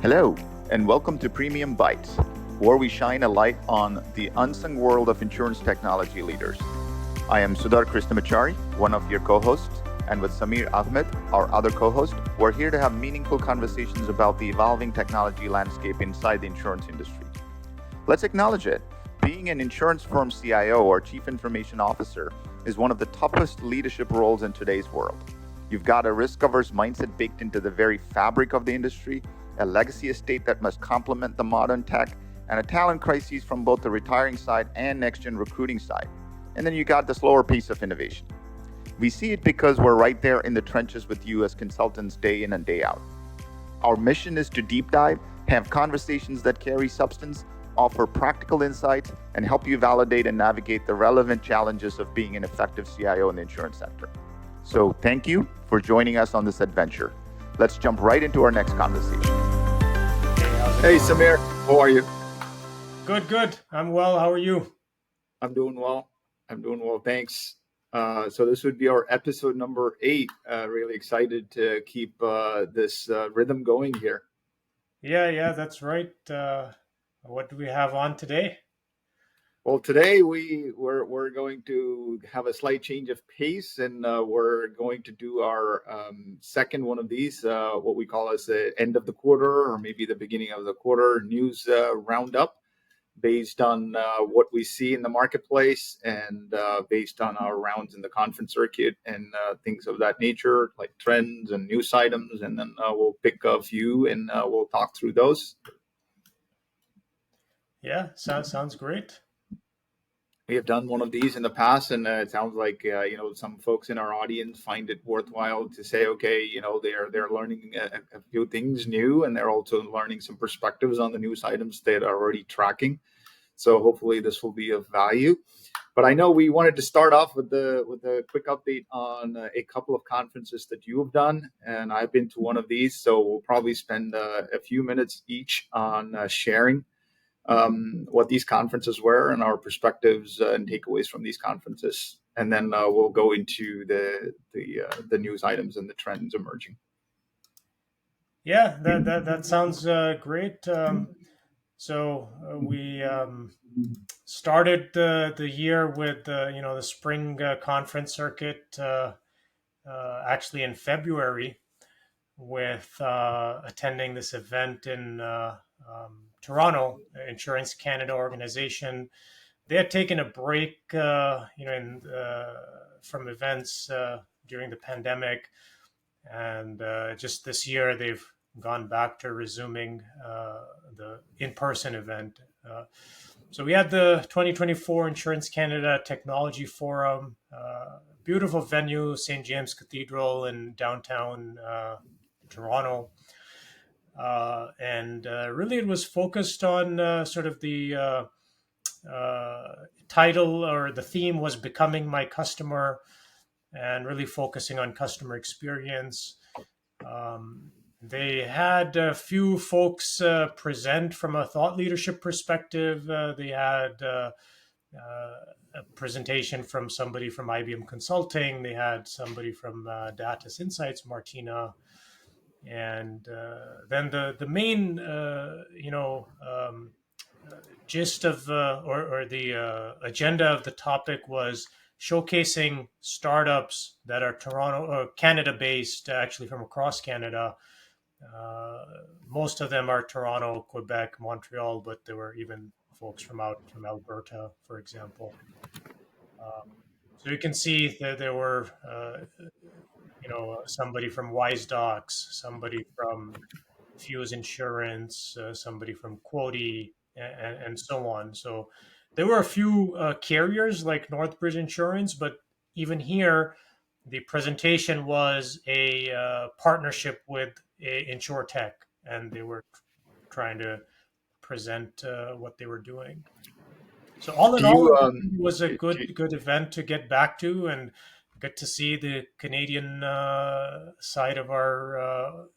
Hello, and welcome to PremiumBytes, where we shine a light on the unsung world of insurance technology leaders. I am Sudhar one of your co-hosts, and with Samir Ahmed, our other co-host, we're here to have meaningful conversations about the evolving technology landscape inside the insurance industry. Let's acknowledge it. Being an insurance firm CIO or Chief Information Officer is one of the toughest leadership roles in today's world. You've got a risk-averse mindset baked into the very fabric of the industry, a legacy estate that must complement the modern tech, and a talent crisis from both the retiring side and next-gen recruiting side. And then you got the slower pace of innovation. We see it because we're right there in the trenches with you as consultants day in and day out. Our mission is to deep dive, have conversations that carry substance, offer practical insights, and help you validate and navigate the relevant challenges of being an effective CIO in the insurance sector. So thank you for joining us on this adventure. Let's jump right into our next conversation. Hey, Samir, how are you? Good. I'm well. How are you? I'm doing well. Thanks. So this would be our episode number 8. Really excited to keep this rhythm going here. Yeah, that's right. What do we have on today? Well, today we're going to have a slight change of pace, and we're going to do our second one of these, what we call as the end of the quarter or maybe the beginning of the quarter news roundup, based on what we see in the marketplace and based on our rounds in the conference circuit and things of that nature, like trends and news items. And then we'll pick a few and we'll talk through those. Yeah, sounds great. We have done one of these in the past, and it sounds like some folks in our audience find it worthwhile to say, okay, they're learning a few things new, and they're also learning some perspectives on the news items that are already tracking. So hopefully this will be of value. But I know we wanted to start off with a quick update on a couple of conferences that you have done, and I've been to one of these, so we'll probably spend a few minutes each on sharing what these conferences were and our perspectives and takeaways from these conferences, and then we'll go into the news items and the trends emerging. Yeah, that sounds great. So we started the year with the spring conference circuit actually in February with attending this event in Toronto, Insurance Canada organization. They had taken a break, from events during the pandemic, and just this year they've gone back to resuming the in-person event. So we had the 2024 Insurance Canada Technology Forum, beautiful venue, St. James Cathedral in downtown Toronto. And really it was focused on sort of the title, or the theme was Becoming My Customer, and really focusing on customer experience. They had a few folks present from a thought leadership perspective. They had a presentation from somebody from IBM Consulting. They had somebody from Datus Insights, Martina. And then the main, gist of or the agenda of the topic was showcasing startups that are Toronto or Canada-based, actually from across Canada. Most of them are Toronto, Quebec, Montreal, but there were even folks from Alberta, for example. So you can see that there were somebody from Wise Docs, somebody from Fuse Insurance, somebody from Quoti, and so on. So there were a few carriers like Northbridge Insurance, but even here, the presentation was a partnership with InsurTech, and they were trying to present what they were doing. So all in all, it was a good event to get back to and get to see the Canadian side of our,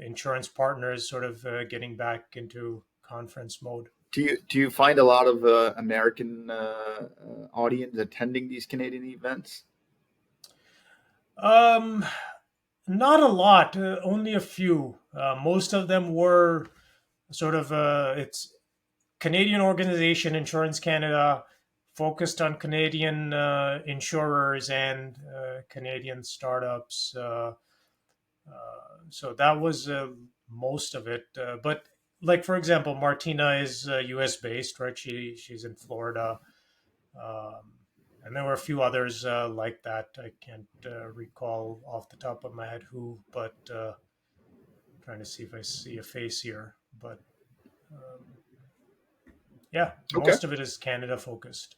insurance partners sort of getting back into conference mode. Do you find a lot of American audience attending these Canadian events? Not a lot, only a few. Most of them were sort of it's Canadian organization, Insurance Canada, focused on Canadian insurers and Canadian startups. So that was most of it. But like for example, Martina is U.S. based, right? She's in Florida, um, and there were a few others like that. I can't recall off the top of my head who, but trying to see if I see a face here. But yeah, Okay. most of it is Canada focused.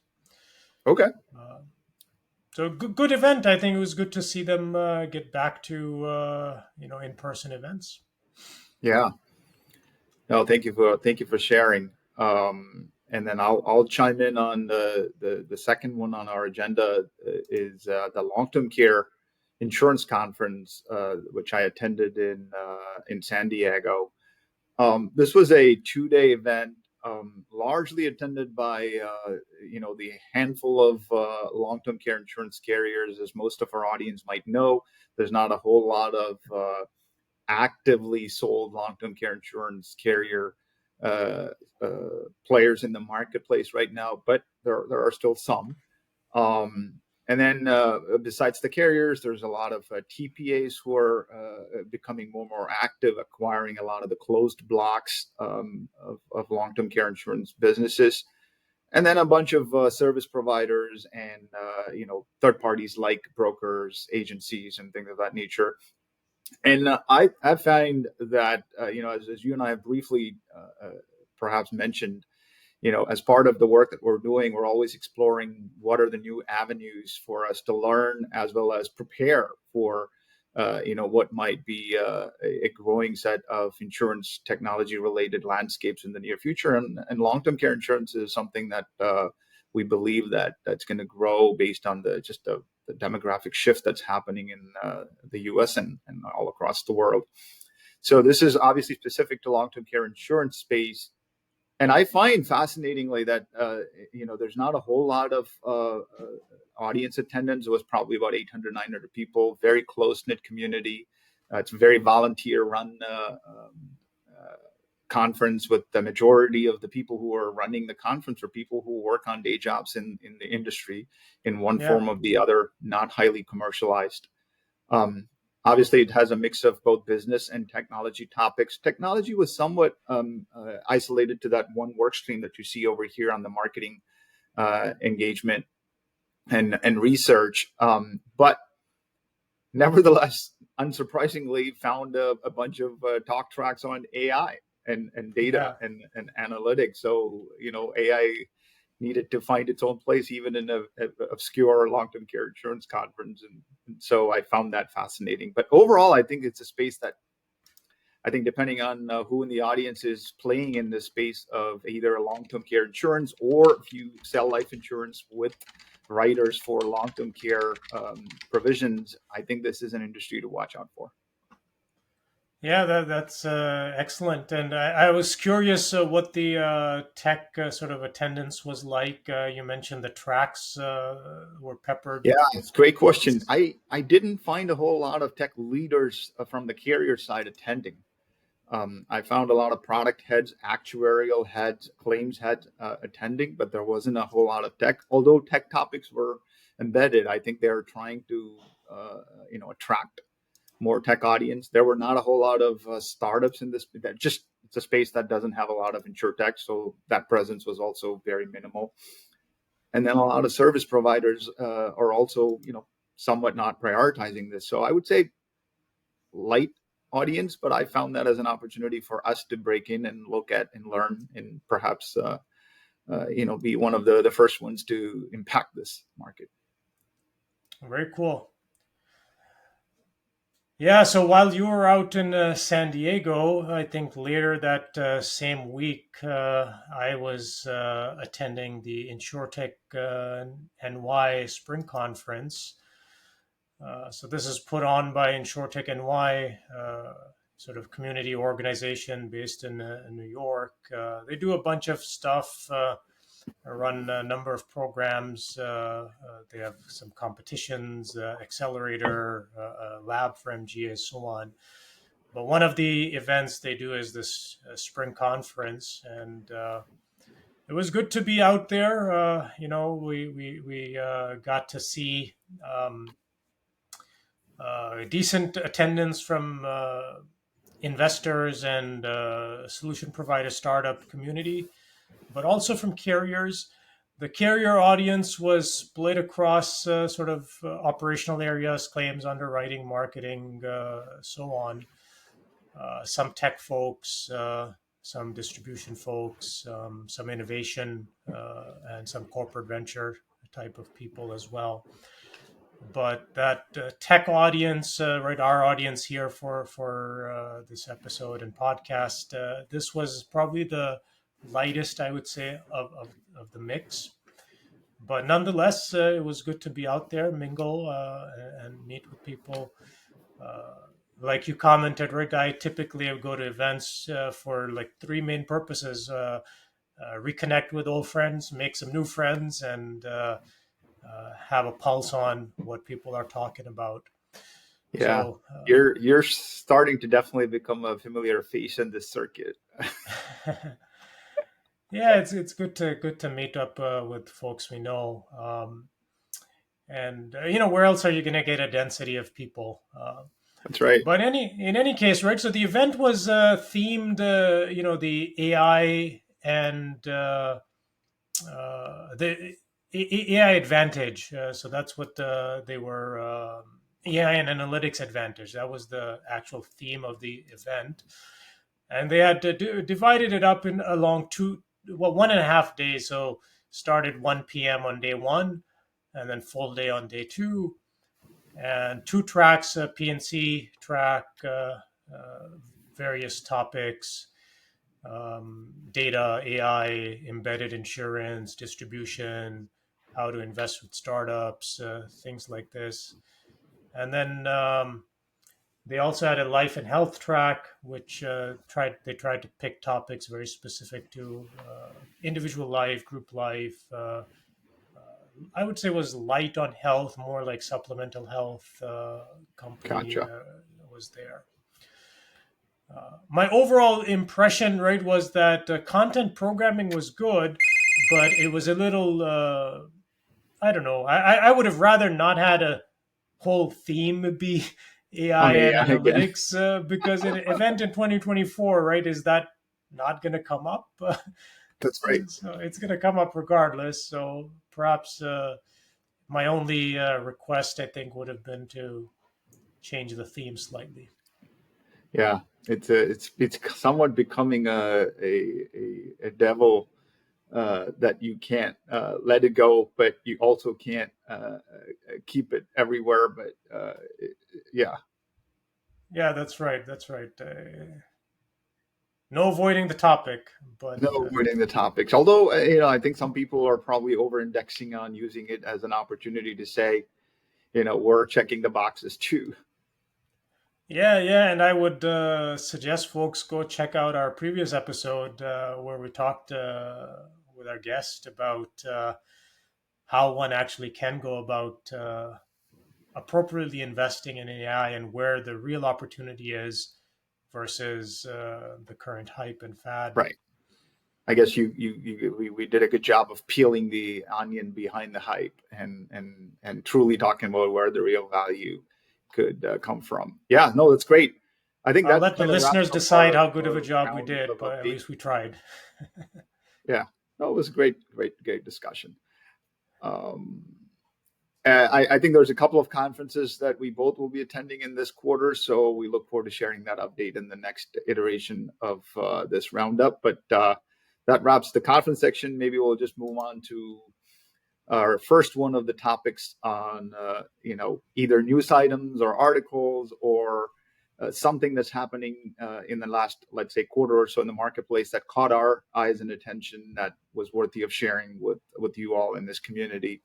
Okay. Uh, so good event. I think it was good to see them get back to in person events. Yeah. No, thank you for sharing. And then I'll chime in on the second one on our agenda is the long term care insurance conference, which I attended in San Diego. This was a 2-day event, largely attended by the handful of long-term care insurance carriers. As most of our audience might know, there's not a whole lot of actively sold long-term care insurance carrier uh, players in the marketplace right now, but there are still some. Um, and then besides the carriers, there's a lot of TPAs who are becoming more and more active, acquiring a lot of the closed blocks of long-term care insurance businesses. And then a bunch of service providers and third parties like brokers, agencies, and things of that nature. And I find that as you and I have briefly perhaps mentioned, as part of the work that we're doing, we're always exploring what are the new avenues for us to learn as well as prepare for, what might be a growing set of insurance technology related landscapes in the near future. And long-term care insurance is something that we believe that's going to grow based on the demographic shift that's happening in the U.S. and all across the world. So this is obviously specific to long-term care insurance space. And I find fascinatingly that there's not a whole lot of audience attendance. It was probably about 800, 900 people, very close-knit community. It's a very volunteer-run conference, with the majority of the people who are running the conference are people who work on day jobs in the industry in one form or the other, not highly commercialized. Obviously, it has a mix of both business and technology topics. Technology was somewhat isolated to that one work stream that you see over here on the marketing engagement and research. But nevertheless, unsurprisingly, found a bunch of talk tracks on AI and data and analytics. So, AI needed to find its own place even in a obscure long-term care insurance conference. And so I found that fascinating. But overall, I think it's a space that I think, depending on who in the audience is playing in this space of either a long-term care insurance, or if you sell life insurance with writers for long-term care provisions, I think this is an industry to watch out for. Yeah, that's excellent. And I was curious what the tech sort of attendance was like. You mentioned the tracks were peppered. Yeah, it's a great question. I didn't find a whole lot of tech leaders from the carrier side attending. I found a lot of product heads, actuarial heads, claims heads attending, but there wasn't a whole lot of tech. Although tech topics were embedded, I think they're trying to attract more tech audience. There were not a whole lot of startups in this. It's a space that doesn't have a lot of InsurTech, so that presence was also very minimal. And then a lot of service providers are also, somewhat not prioritizing this. So I would say light audience, but I found that as an opportunity for us to break in and look at and learn, and perhaps be one of the first ones to impact this market. Very cool. Yeah, so while you were out in San Diego, I think later that same week, I was attending the InsurTech NY Spring Conference. So this is put on by InsurTech NY, sort of community organization based in New York. They do a bunch of stuff. run a number of programs. They have some competitions, accelerator, lab for MGA, so on. But one of the events they do is this spring conference, and it was good to be out there. We got to see decent attendance from investors and solution provider startup community, but also from carriers. The carrier audience was split across sort of operational areas, claims, underwriting, marketing, so on. Some tech folks, some distribution folks, some innovation, and some corporate venture type of people as well. But that tech audience, right, our audience here for this episode and podcast, this was probably the lightest, I would say, of the mix. But nonetheless, it was good to be out there, mingle, and meet with people. Like you commented, right? I typically go to events for like three main purposes: reconnect with old friends, make some new friends, and have a pulse on what people are talking about. Yeah, So you're starting to definitely become a familiar face in this circuit. yeah, it's good to meet up with folks we know. And where else are you going to get a density of people? That's right. But in any case, right? So the event was themed, the AI and the AI advantage. So that's what they were. AI and analytics advantage. That was the actual theme of the event, and they had divided it up in along 1.5 days. So started 1 p.m. on day one, and then full day on day two, and two tracks, PNC track, various topics, data, AI, embedded insurance, distribution, how to invest with startups, things like this. And then they also had a life and health track, which tried to pick topics very specific to individual life, group life. I would say was light on health, more like supplemental health company Gotcha. was there. My overall impression, right, was that content programming was good, but it was a little, I don't know. I would have rather not had a whole theme be AI On and AI again. analytics because an event in 2024, right, is that not going to come up? That's right. So it's going to come up regardless. So perhaps my only request, I think, would have been to change the theme slightly. Yeah, it's somewhat becoming a devil that you can't let it go, but you also can't keep it everywhere. But yeah, That's right. No avoiding the topic, but no avoiding the topics. Although I think some people are probably over-indexing on using it as an opportunity to say, we're checking the boxes too. yeah, and I would suggest folks go check out our previous episode where we talked with our guest about how one actually can go about appropriately investing in AI and where the real opportunity is versus the current hype and fad. Right. I guess we did a good job of peeling the onion behind the hype and truly talking about where the real value could come from. Yeah, no, that's great. I think I'll that let the kind of wraps listeners up decide how good of our a job we round did, of but at updates. least we tried. Yeah, no, it was a great discussion. I think there's a couple of conferences that we both will be attending in this quarter, so we look forward to sharing that update in the next iteration of this roundup. But that wraps the conference section. Maybe we'll just move on to our first one of the topics on either news items or articles or something that's happening in the last, let's say, quarter or so in the marketplace that caught our eyes and attention that was worthy of sharing with you all in this community.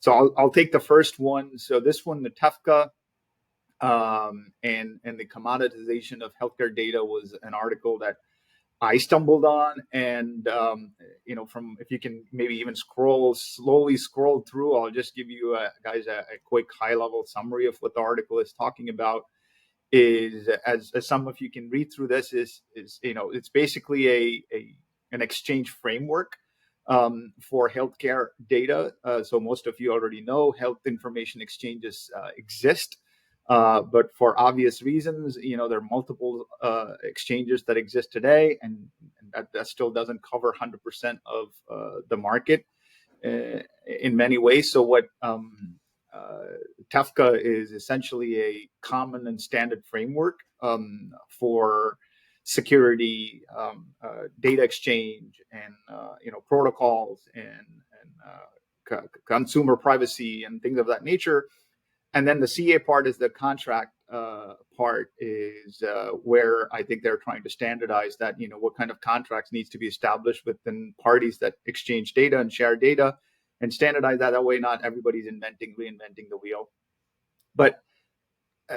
So I'll take the first one. So this one, the TEFCA and the commoditization of healthcare data was an article that I stumbled on, and from if you can maybe even slowly scroll through, I'll just give you guys a quick high level summary of what the article is talking about. Is as some of you can read through this is it's basically an exchange framework for healthcare data. So most of you already know health information exchanges exist. But for obvious reasons, there are multiple exchanges that exist today, and that still doesn't cover 100% of the market in many ways. So what TEFCA is essentially a common and standard framework for security, data exchange, and protocols, and consumer privacy, and things of that nature. And then the CA part is the contract part, is where I think they're trying to standardize that, what kind of contracts needs to be established within parties that exchange data and share data, and standardize that. That way, not everybody's reinventing the wheel. But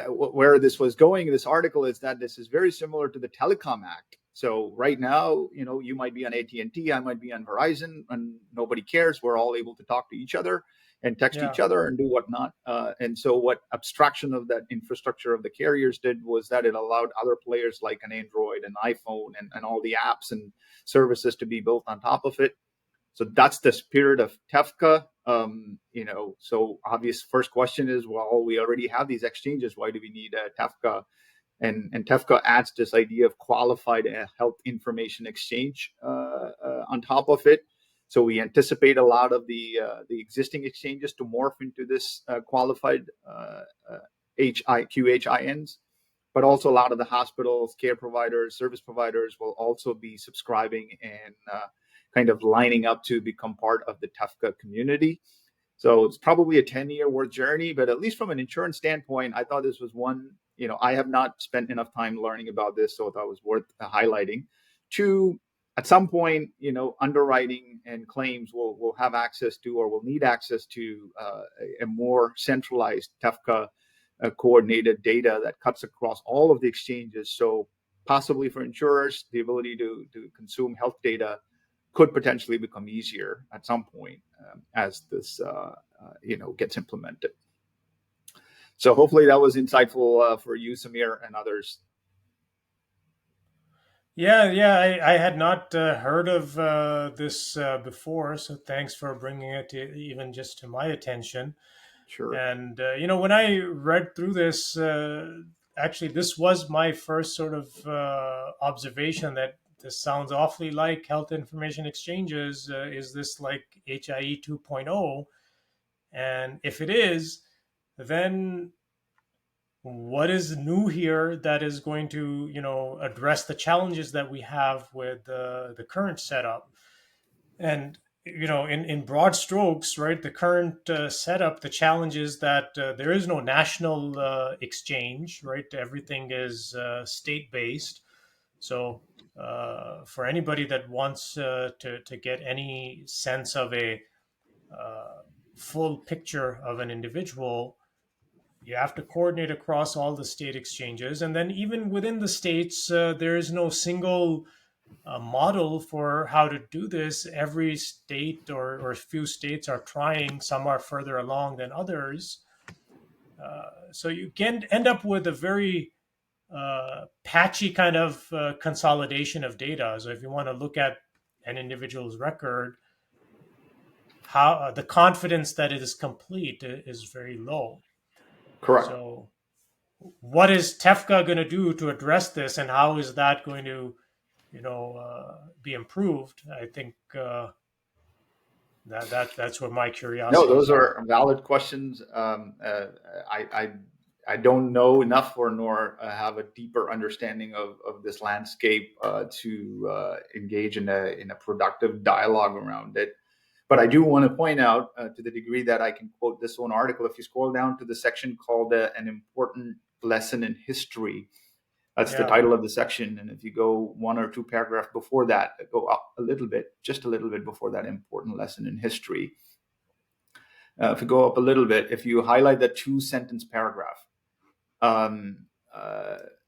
where this was going in this article is that this is very similar to the Telecom Act. So right now, you might be on AT&T, I might be on Verizon, and nobody cares. We're all able to talk to each other and text each other and do whatnot. And so what abstraction of that infrastructure of the carriers did was that it allowed other players like an Android and iPhone and all the apps and services to be built on top of it. So that's the spirit of TEFCA. So obvious first question is, well, we already have these exchanges. Why do we need a TEFCA? And TEFCA adds this idea of qualified health information exchange on top of it. So we anticipate a lot of the existing exchanges to morph into this qualified QHINs. But also a lot of the hospitals, care providers, service providers will also be subscribing and kind of lining up to become part of the TEFCA community. So it's probably a 10-year worth journey, but at least from an insurance standpoint, I thought this was one, I have not spent enough time learning about this, so I thought it was worth highlighting. Two, at some point, underwriting and claims will have access to, or will need access to, a more centralized TEFCA coordinated data that cuts across all of the exchanges. So possibly for insurers, the ability to consume health data could potentially become easier at some point as this gets implemented. So hopefully that was insightful for you, Samir, and others. Yeah, I had not heard of this before, so thanks for bringing it even just to my attention. Sure. And when I read through this, actually, this was my first sort of observation that this sounds awfully like health information exchanges. Is this like HIE 2.0? And if it is, then what is new here that is going to address the challenges that we have with the current setup? And in broad strokes, right, the current setup, the challenge is that there is no national exchange, right? Everything is state based. So for anybody that wants to get any sense of a full picture of an individual, you have to coordinate across all the state exchanges. And then even within the states, there is no single model for how to do this. Every state or a few states are trying. Some are further along than others. So you can end up with a very patchy kind of consolidation of data. So if you want to look at an individual's record, how the confidence that it is complete is very low. Correct. So what is TEFCA going to do to address this, and how is that going to be improved? I think that's where my curiosity. No, those are valid questions. I don't know enough or nor have a deeper understanding of this landscape to engage in a productive dialogue around it. But I do want to point out, to the degree that I can quote this one article, if you scroll down to the section called An Important Lesson in History, that's the title of the section. And if you go one or two paragraphs before that, go up a little bit, just a little bit before that important lesson in history. If you go up a little bit, if you highlight that 2-sentence paragraph,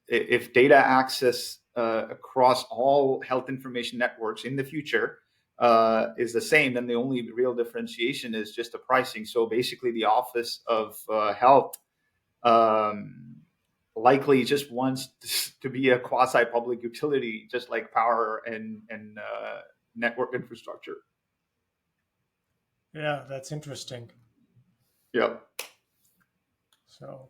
if data access across all health information networks in the future is the same, then the only real differentiation is just the pricing. So basically, the Office of Health likely just wants to be a quasi-public utility, just like power and network infrastructure. Yeah, that's interesting. Yep. So,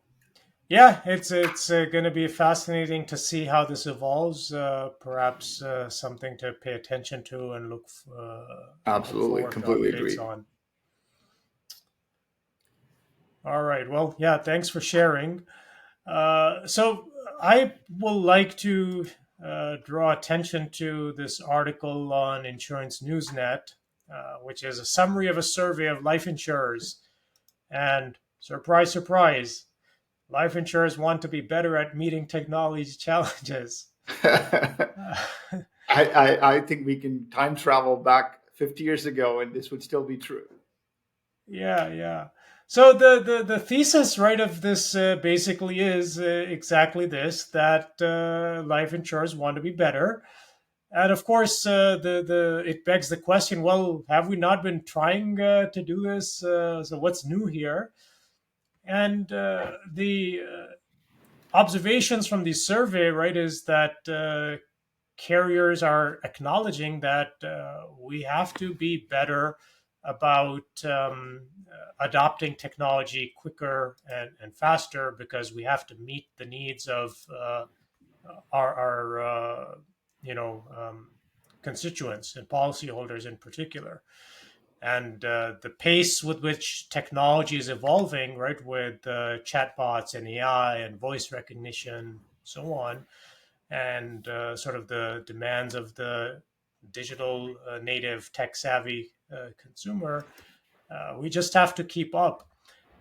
yeah, it's going to be fascinating to see how this evolves. Perhaps something to pay attention to and look Absolutely, forward to completely updates agree. on. All right. Well, yeah, thanks for sharing. So I will like to draw attention to this article on Insurance Newsnet, which is a summary of a survey of life insurers. And surprise, surprise, life insurers want to be better at meeting technology challenges. I think we can time travel back 50 years ago and this would still be true. Yeah. So the thesis, right, of this basically is exactly this, that life insurers want to be better. And of course, the it begs the question: well, have we not been trying to do this? So what's new here? And the observations from the survey, right, is that carriers are acknowledging that we have to be better about adopting technology quicker and faster, because we have to meet the needs of our constituents and policyholders in particular. And the pace with which technology is evolving, right, with chatbots and AI and voice recognition, so on, and sort of the demands of the digital native tech savvy consumer, we just have to keep up.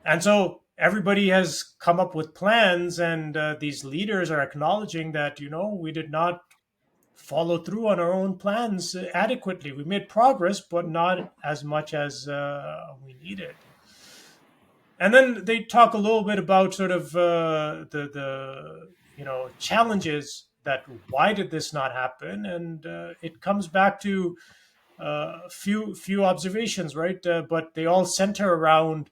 And so everybody has come up with plans, and these leaders are acknowledging that, we did not follow through on our own plans adequately. We made progress, but not as much as we needed. And then they talk a little bit about sort of the challenges, that why did this not happen, and it comes back to few observations, right? But they all center around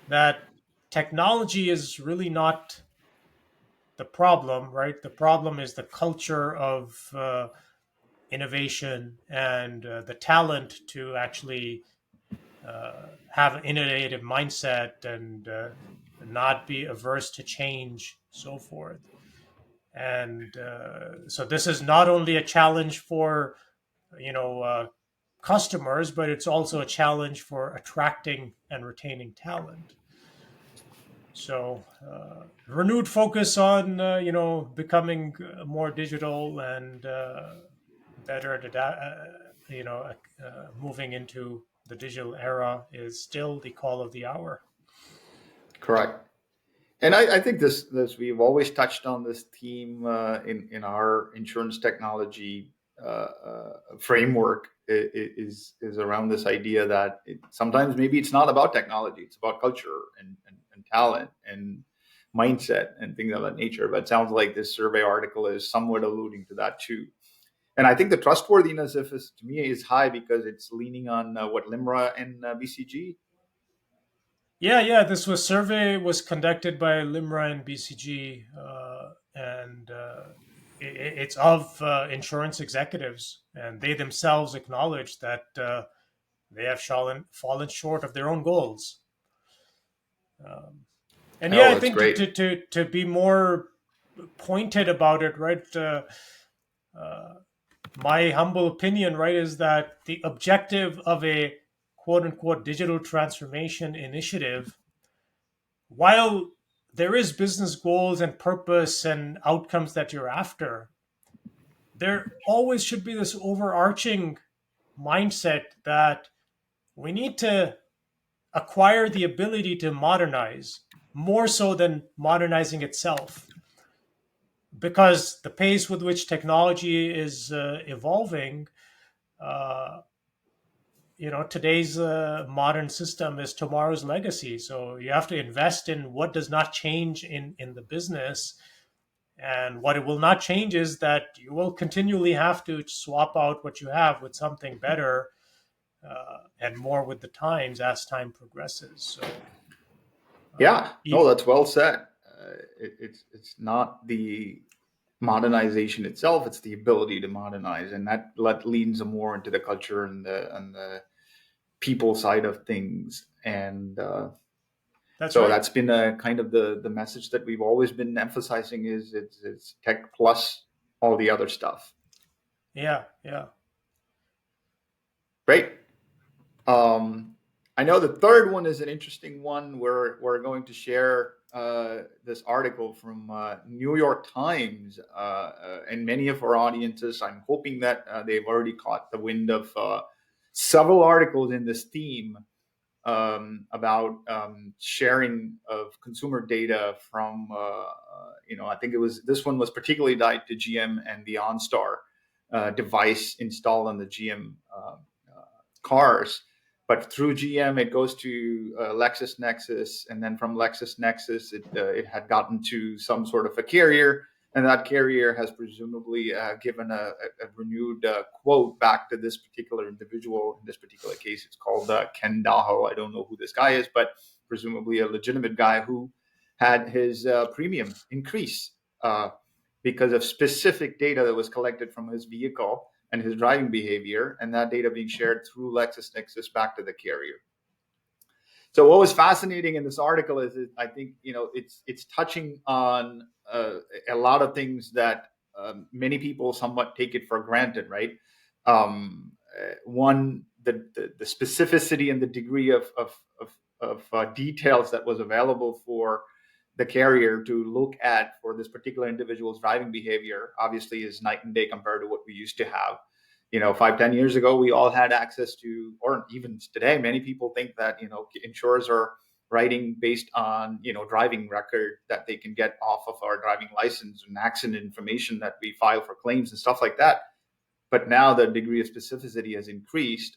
that technology is really not the problem, right? The problem is the culture of innovation and the talent to actually have an innovative mindset and not be averse to change, so forth. And so this is not only a challenge for customers, but it's also a challenge for attracting and retaining talent. So renewed focus on becoming more digital and better at moving into the digital era is still the call of the hour. Correct. And I think this we've always touched on this theme in our insurance technology framework is around this idea that sometimes maybe it's not about technology, it's about culture and talent and mindset and things of that nature. But it sounds like this survey article is somewhat alluding to that too. And I think the trustworthiness of this to me is high because it's leaning on what LIMRA and BCG. Yeah. This survey was conducted by LIMRA and BCG, and it's of insurance executives, and they themselves acknowledge that they have fallen short of their own goals. And yeah, I That's think great. to be more pointed about it, right? My humble opinion, right, is that the objective of a quote unquote digital transformation initiative, while there is business goals and purpose and outcomes that you're after, there always should be this overarching mindset that we need to acquire the ability to modernize more so than modernizing itself, because the pace with which technology is evolving, uh, today's modern system is tomorrow's legacy. So you have to invest in what does not change in the business, And what it will not change is that you will continually have to swap out what you have with something better and more with the times as time progresses. So, Yeah, no, e- that's well said. It's not the modernization itself; it's the ability to modernize, and that leans more into the culture and the people side of things. And that's so right. that's been kind of the message that we've always been emphasizing is it's tech plus all the other stuff. Yeah, yeah. Great. I know the third one is an interesting one. We're going to share this article from New York Times, and many of our audiences. I'm hoping that they've already caught the wind of several articles in this theme about sharing of consumer data from. I think this one was particularly tied to GM and the OnStar device installed on the GM cars. But through GM, it goes to LexisNexis, and then from LexisNexis, it had gotten to some sort of a carrier, and that carrier has presumably given a renewed quote back to this particular individual. In this particular case, it's called Ken Daho. I don't know who this guy is, but presumably a legitimate guy who had his premium increase because of specific data that was collected from his vehicle and his driving behavior, and that data being shared through LexisNexis back to the carrier. So what was fascinating in this article is I think it's touching on a lot of things that many people somewhat take it for granted, right? One, the specificity and the degree of details that was available for the carrier to look at for this particular individual's driving behavior obviously is night and day compared to what we used to have. 5-10 years ago, we all had access to, or even today, many people think that, insurers are writing based on, driving record that they can get off of our driving license and accident information that we file for claims and stuff like that. But now the degree of specificity has increased.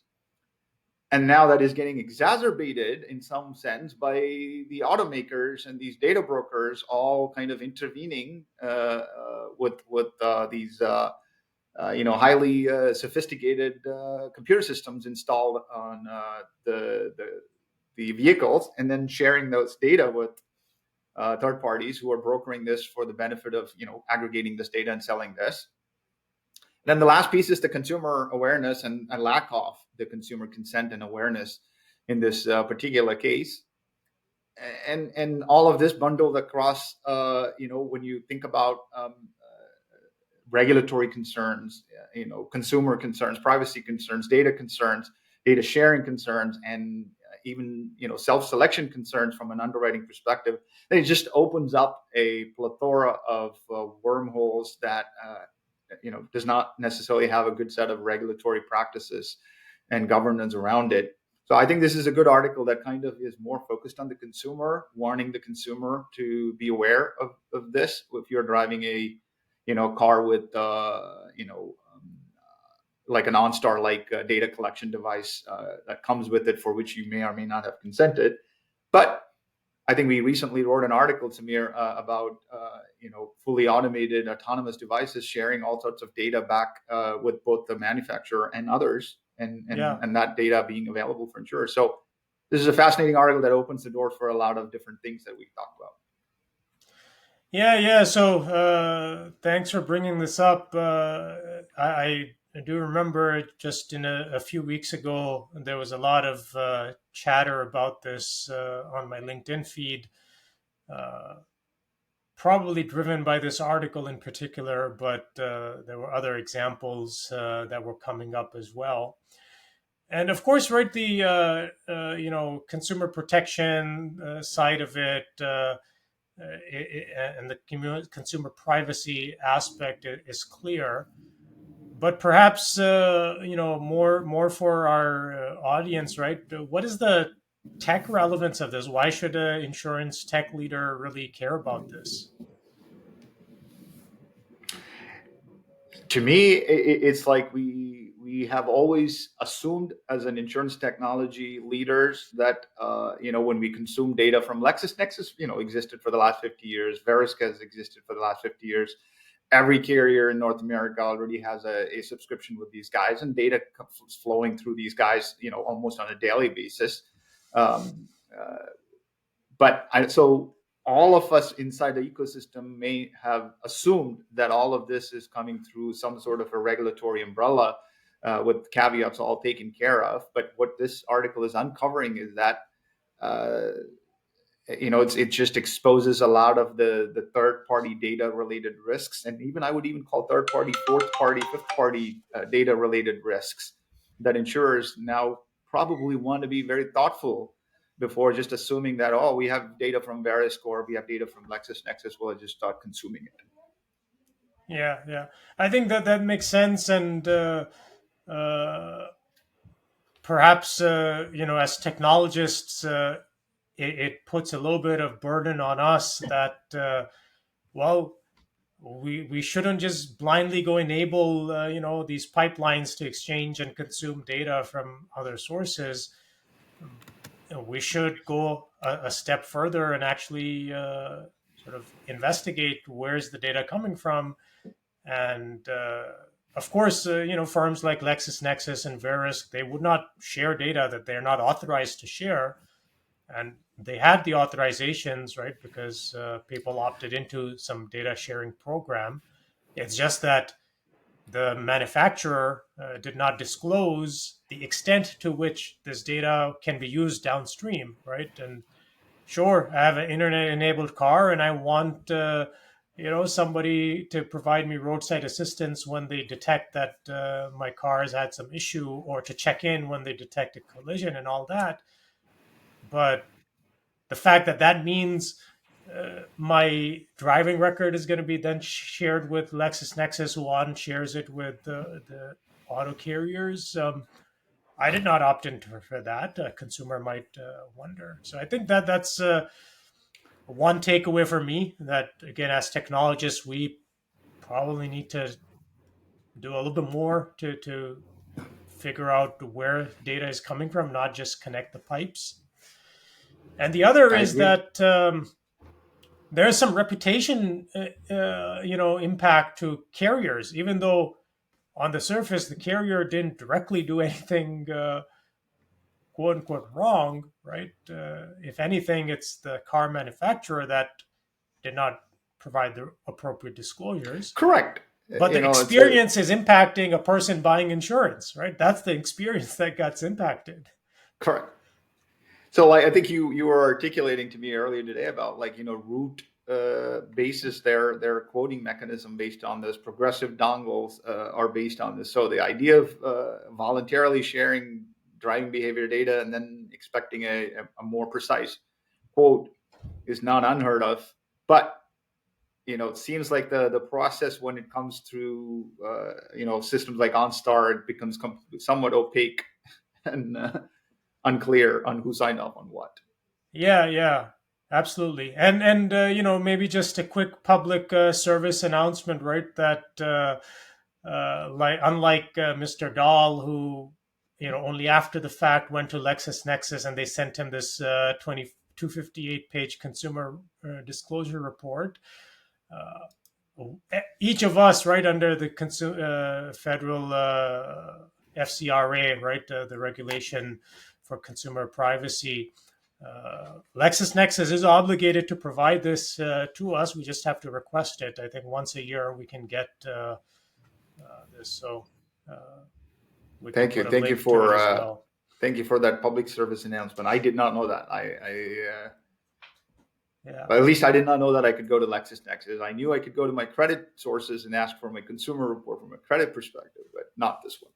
And now that is getting exacerbated in some sense by the automakers and these data brokers all kind of intervening with these highly sophisticated computer systems installed on the vehicles, and then sharing those data with third parties who are brokering this for the benefit of aggregating this data and selling this. Then the last piece is the consumer awareness and lack of the consumer consent and awareness in this particular case. And all of this bundled across, when you think about regulatory concerns, consumer concerns, privacy concerns, data sharing concerns, and even self-selection concerns from an underwriting perspective. It just opens up a plethora of wormholes that does not necessarily have a good set of regulatory practices and governance around it. So I think this is a good article that kind of is more focused on the consumer, warning the consumer to be aware of this if you're driving a car with like an OnStar like data collection device that comes with it, for which you may or may not have consented. But I think we recently wrote an article, Samir, about fully automated autonomous devices sharing all sorts of data back with both the manufacturer and others, and that data being available for insurers. So this is a fascinating article that opens the door for a lot of different things that we've talked about. Yeah. So thanks for bringing this up. I do remember just in a few weeks ago, there was a lot of chatter about this on my LinkedIn feed, probably driven by this article in particular, but there were other examples that were coming up as well. And of course, right, the consumer protection side of it. And the consumer privacy aspect is clear, but perhaps more for our audience, right? What is the tech relevance of this? Why should an insurance tech leader really care about this? To me, it's like we we have always assumed as an insurance technology leaders that when we consume data from LexisNexis, existed for the last 50 years. Verisk has existed for the last 50 years. Every carrier in North America already has a subscription with these guys, and data is flowing through these guys, almost on a daily basis. So all of us inside the ecosystem may have assumed that all of this is coming through some sort of a regulatory umbrella with caveats all taken care of. But what this article is uncovering is that it just exposes a lot of the third party data related risks, and even I would even call third party, fourth party, fifth party data related risks that insurers now probably want to be very thoughtful before just assuming that, oh, we have data from Verisk or we have data from LexisNexis, we'll just start consuming it. Yeah. I think that makes sense, and perhaps as technologists, it puts a little bit of burden on us that we shouldn't just blindly go enable these pipelines to exchange and consume data from other sources. We should go a step further and actually sort of investigate where's the data coming from. And of course, firms like LexisNexis and Verisk, they would not share data that they're not authorized to share. And they had the authorizations, right, because people opted into some data sharing program. It's just that the manufacturer did not disclose the extent to which this data can be used downstream, right? And sure, I have an internet-enabled car, and I want somebody to provide me roadside assistance when they detect that my car has had some issue, or to check in when they detect a collision and all that. But the fact that means my driving record is going to be then shared with LexisNexis, who on shares it with the auto carriers. I did not opt in for that. A consumer might wonder. So I think that's one takeaway for me. That again, as technologists, we probably need to do a little bit more to figure out where data is coming from, not just connect the pipes. And the other is that there's some reputation, impact to carriers, even though on the surface the carrier didn't directly do anything, quote unquote, wrong, right? If anything, it's the car manufacturer that did not provide the appropriate disclosures. Correct. But the experience is impacting a person buying insurance, right? That's the experience that gets impacted. Correct. So I think you were articulating to me earlier today about root basis, their quoting mechanism based on this. Progressive dongles are based on this. So the idea of voluntarily sharing driving behavior data and then expecting a more precise quote is not unheard of. But it seems like the process when it comes through systems like OnStar, it becomes somewhat opaque and unclear on who signed off on what. Yeah, absolutely. And maybe just a quick public service announcement, right? That unlike Mr. Dahl, who only after the fact went to LexisNexis and they sent him this 258 page consumer disclosure report. Each of us, right, under the federal FCRA, right, the regulation for consumer privacy, LexisNexis is obligated to provide this to us. We just have to request it. I think once a year we can get this. So thank you for thank you for that public service announcement. I did not know that. At least I did not know that I could go to LexisNexis. I knew I could go to my credit sources and ask for my consumer report from a credit perspective, but not this one.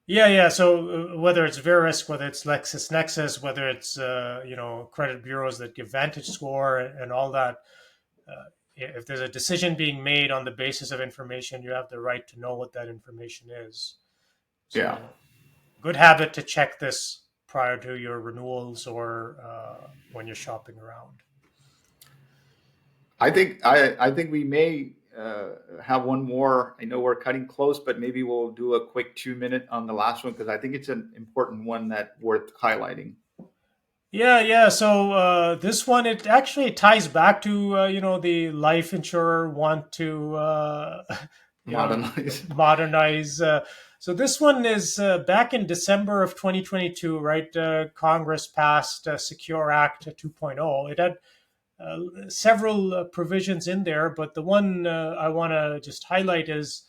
Yeah. So whether it's Verisk, whether it's LexisNexis, whether it's credit bureaus that give Vantage Score and all that, if there's a decision being made on the basis of information, you have the right to know what that information is. So, yeah. Good habit to check this prior to your renewals or when you're shopping around. I think we may have one more. I know we're cutting close, but maybe we'll do a quick 2-minute on the last one because I think it's an important one that worth highlighting. Yeah. So this one, it actually ties back to the life insurer want to Modernize. modernize. So this one is back in December of 2022, right? Congress passed Secure Act 2.0. It had several provisions in there, but the one I want to just highlight is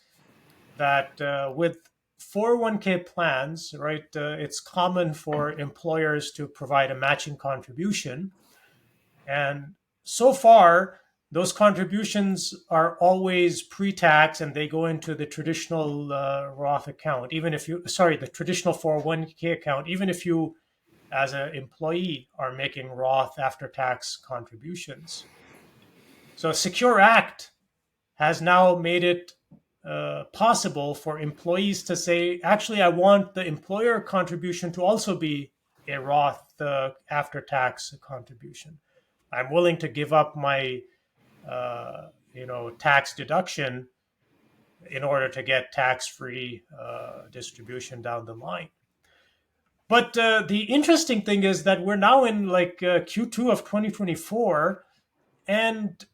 that with 401k plans, right, it's common for employers to provide a matching contribution. And so far, those contributions are always pre-tax and they go into the traditional Roth account, the traditional 401k account, even if you, as an employee, are making Roth after-tax contributions. So Secure Act has now made it possible for employees to say, actually, I want the employer contribution to also be a Roth after-tax contribution. I'm willing to give up my, tax deduction in order to get tax-free distribution down the line. But the interesting thing is that we're now in like Q2 of 2024, and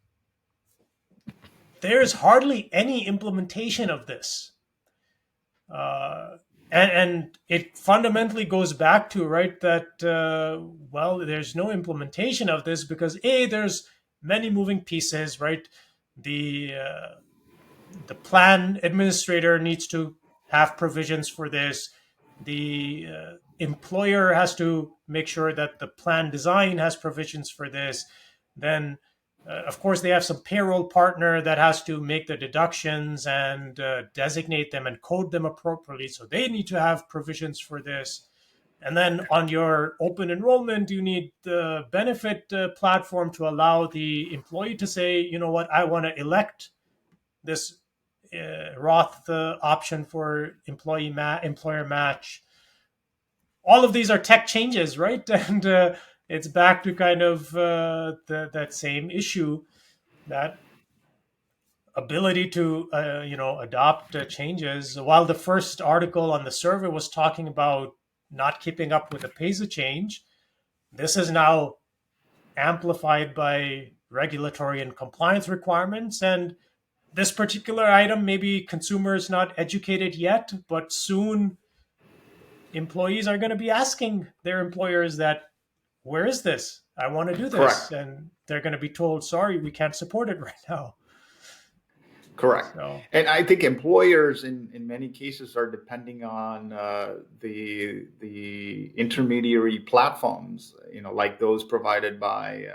there's hardly any implementation of this. And it fundamentally goes back to, right, that, there's no implementation of this because there's many moving pieces, right? The plan administrator needs to have provisions for this. The employer has to make sure that the plan design has provisions for this. Then of course, they have some payroll partner that has to make the deductions and designate them and code them appropriately. So they need to have provisions for this. And then on your open enrollment, you need the benefit platform to allow the employee to say, you know what, I want to elect this Roth option for employer match. All of these are tech changes, right? And it's back to kind of that same issue, that ability to adopt changes. While the first article on the survey was talking about not keeping up with the pace of change, this is now amplified by regulatory and compliance requirements. And this particular item, maybe consumers not educated yet, but soon employees are going to be asking their employers that, where is this? I want to do this. Correct. And they're going to be told, sorry, we can't support it right now. Correct. So, and I think employers in many cases are depending on the intermediary platforms, like those provided by,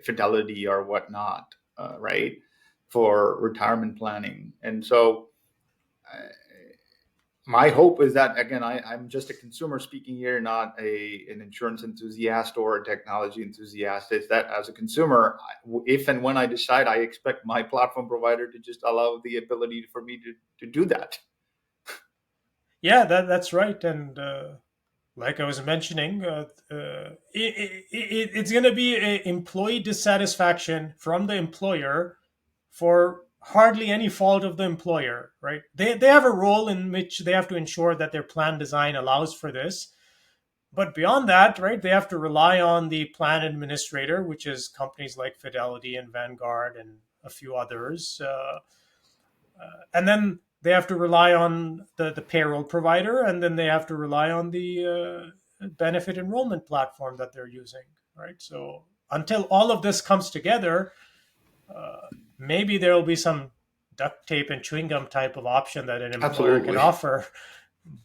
Fidelity or whatnot, right, for retirement planning. And so my hope is that, again, I'm just a consumer speaking here, not an insurance enthusiast or a technology enthusiast, is that as a consumer, if and when I decide, I expect my platform provider to just allow the ability for me to do that. Yeah, that's right. And like I was mentioning, it's going to be an employee dissatisfaction from the employer for hardly any fault of the employer, right? They have a role in which they have to ensure that their plan design allows for this. But beyond that, right, they have to rely on the plan administrator, which is companies like Fidelity and Vanguard and a few others. And then they have to rely on the payroll provider, and then they have to rely on the benefit enrollment platform that they're using, right? So until all of this comes together, maybe there will be some duct tape and chewing gum type of option that an employer can offer,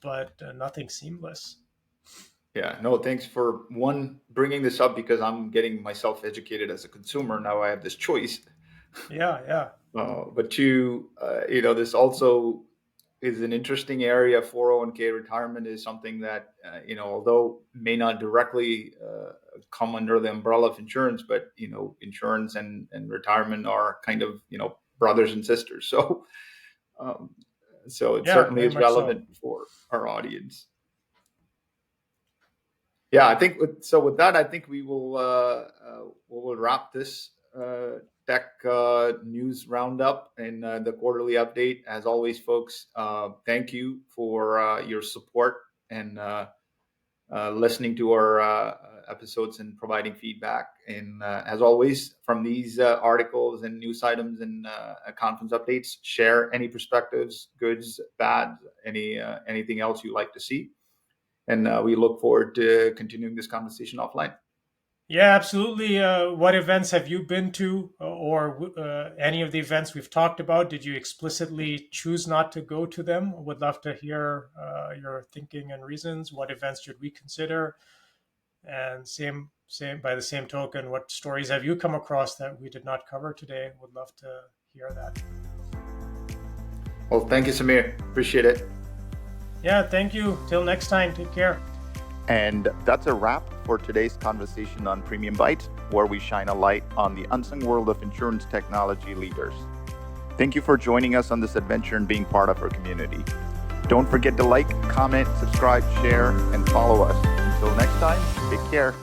but nothing seamless. Yeah, no, thanks for bringing this up, because I'm getting myself educated as a consumer. Now I have this choice. Yeah. But two, this also is an interesting area. 401k retirement is something that, although may not directly come under the umbrella of insurance, but, insurance and retirement are kind of, brothers and sisters. So, it certainly is relevant for our audience. Yeah, I think so. With that, I think we will wrap this tech news news roundup and the quarterly update. As always, folks, thank you for your support and listening to our episodes and providing feedback. And as always, from these articles and news items and conference updates, share any perspectives, goods, bad, anything else you'd like to see. And we look forward to continuing this conversation offline. Yeah, absolutely. What events have you been to, or any of the events we've talked about? Did you explicitly choose not to go to them? Would love to hear your thinking and reasons. What events should we consider? And same by the same token, what stories have you come across that we did not cover today? Would love to hear that. Well, thank you, Samir. Appreciate it. Yeah, thank you. Till next time, take care. And that's a wrap for today's conversation on PremiumBytes, where we shine a light on the unsung world of insurance technology leaders. Thank you for joining us on this adventure and being part of our community. Don't forget to like, comment, subscribe, share, and follow us. Until next time, take care.